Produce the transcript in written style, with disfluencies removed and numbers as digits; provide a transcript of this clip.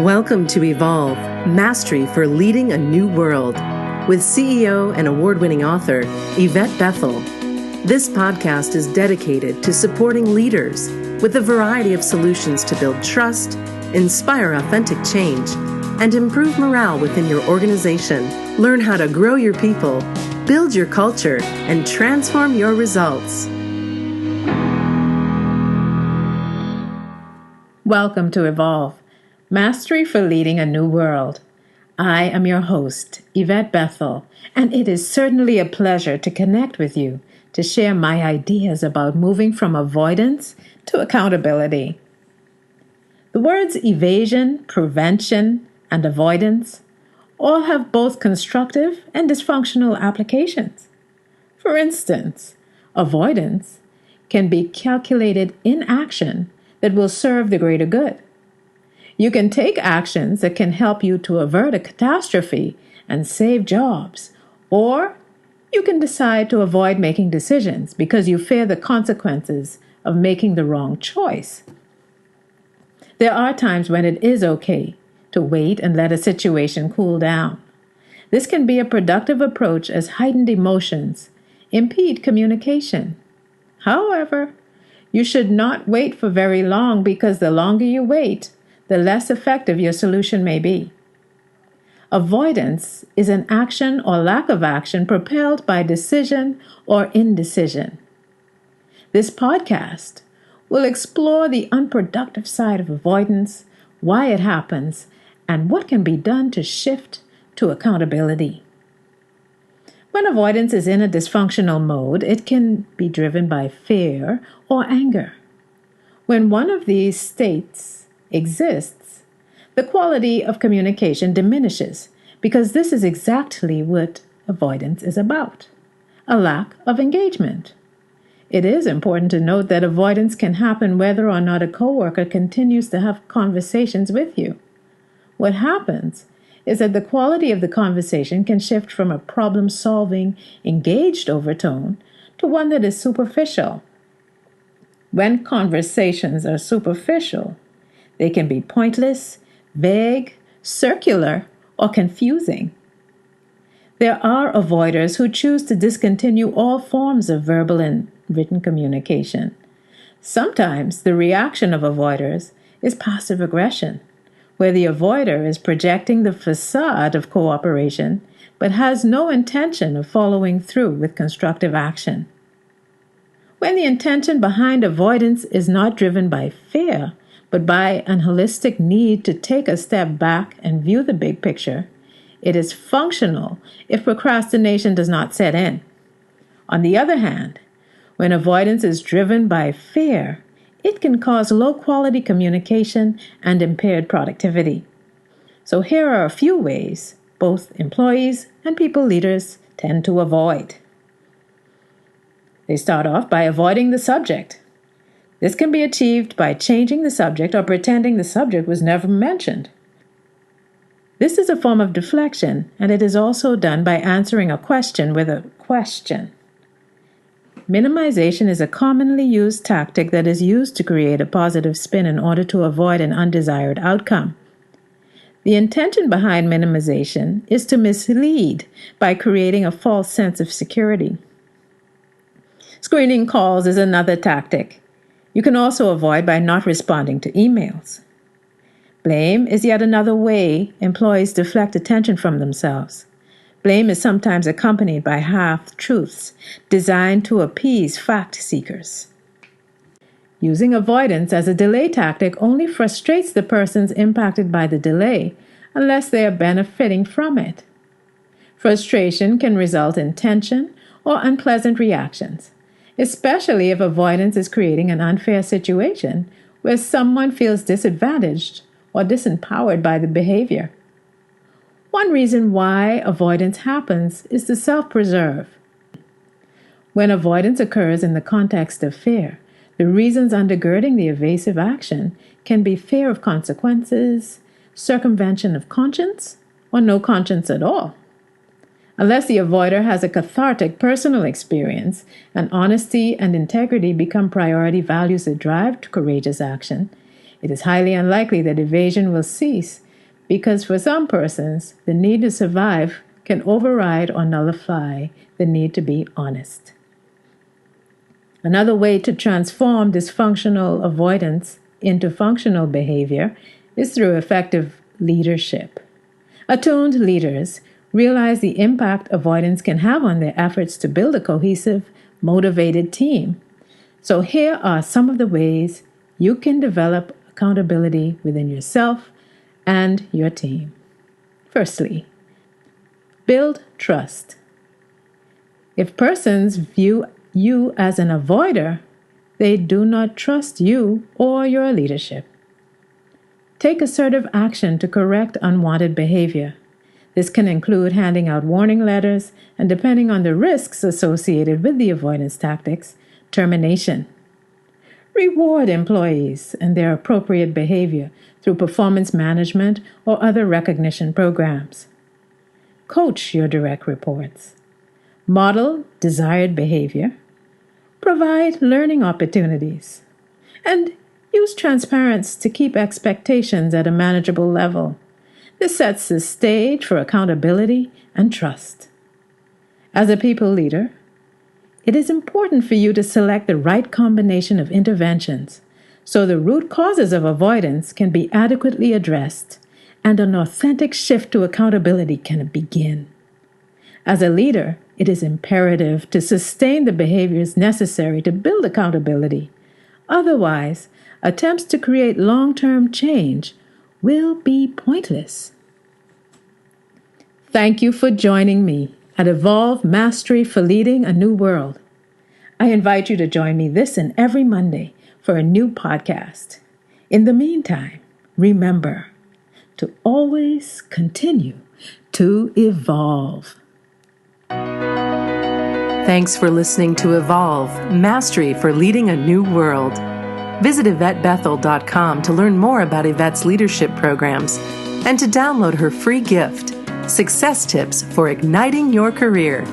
Welcome to Evolve, Mastery for Leading a New World, with CEO and award-winning author Yvette Bethel. This podcast is dedicated to supporting leaders with a variety of solutions to build trust, inspire authentic change, and improve morale within your organization. Learn how to grow your people, build your culture, and transform your results. Welcome to Evolve, Mastery for Leading a New World. I am your host, Yvette Bethel, and it is certainly a pleasure to connect with you to share my ideas about moving from avoidance to accountability. The words evasion, prevention, and avoidance all have both constructive and dysfunctional applications. For instance, avoidance can be calculated inaction that will serve the greater good. You can take actions that can help you to avert a catastrophe and save jobs, or you can decide to avoid making decisions because you fear the consequences of making the wrong choice. There are times when it is okay to wait and let a situation cool down. This can be a productive approach as heightened emotions impede communication. However, you should not wait for very long because the longer you wait, the less effective your solution may be. Avoidance is an action or lack of action propelled by decision or indecision. This podcast will explore the unproductive side of avoidance, why it happens, and what can be done to shift to accountability. When avoidance is in a dysfunctional mode, it can be driven by fear or anger. When one of these states exists, the quality of communication diminishes because this is exactly what avoidance is about: a lack of engagement. It is important to note that avoidance can happen whether or not a coworker continues to have conversations with you. What happens is that the quality of the conversation can shift from a problem-solving, engaged overtone to one that is superficial. When conversations are superficial, they can be pointless, vague, circular, or confusing. There are avoiders who choose to discontinue all forms of verbal and written communication. Sometimes the reaction of avoiders is passive aggression, where the avoider is projecting the facade of cooperation but has no intention of following through with constructive action. When the intention behind avoidance is not driven by fear, but by an holistic need to take a step back and view the big picture, it is functional if procrastination does not set in. On the other hand, when avoidance is driven by fear, it can cause low-quality communication and impaired productivity. So here are a few ways both employees and people leaders tend to avoid. They start off by avoiding the subject. This can be achieved by changing the subject or pretending the subject was never mentioned. This is a form of deflection, and it is also done by answering a question with a question. Minimization is a commonly used tactic that is used to create a positive spin in order to avoid an undesired outcome. The intention behind minimization is to mislead by creating a false sense of security. Screening calls is another tactic. You can also avoid by not responding to emails. Blame is yet another way employees deflect attention from themselves. Blame is sometimes accompanied by half-truths designed to appease fact-seekers. Using avoidance as a delay tactic only frustrates the persons impacted by the delay unless they are benefiting from it. Frustration can result in tension or unpleasant reactions, especially if avoidance is creating an unfair situation where someone feels disadvantaged or disempowered by the behavior. One reason why avoidance happens is to self-preserve. When avoidance occurs in the context of fear, the reasons undergirding the evasive action can be fear of consequences, circumvention of conscience, or no conscience at all. Unless the avoider has a cathartic personal experience and honesty and integrity become priority values that drive to courageous action, it is highly unlikely that evasion will cease because for some persons, the need to survive can override or nullify the need to be honest. Another way to transform dysfunctional avoidance into functional behavior is through effective leadership. Attuned leaders realize the impact avoidance can have on their efforts to build a cohesive, motivated team. So here are some of the ways you can develop accountability within yourself and your team. Firstly, build trust. If persons view you as an avoider, they do not trust you or your leadership. Take assertive action to correct unwanted behavior. This can include handing out warning letters and, depending on the risks associated with the avoidance tactics, termination. Reward employees and their appropriate behavior through performance management or other recognition programs. Coach your direct reports. Model desired behavior. Provide learning opportunities. And use transparency to keep expectations at a manageable level. This sets the stage for accountability and trust. As a people leader, it is important for you to select the right combination of interventions so the root causes of avoidance can be adequately addressed and an authentic shift to accountability can begin. As a leader, it is imperative to sustain the behaviors necessary to build accountability. Otherwise, attempts to create long-term change will be pointless. Thank you for joining me at Evolve Mastery for Leading a New World. I invite you to join me this and every Monday for a new podcast. In the meantime, remember to always continue to evolve. Thanks for listening to Evolve Mastery for Leading a New World. Visit YvetteBethel.com to learn more about Yvette's leadership programs and to download her free gift, Success Tips for Igniting Your Career.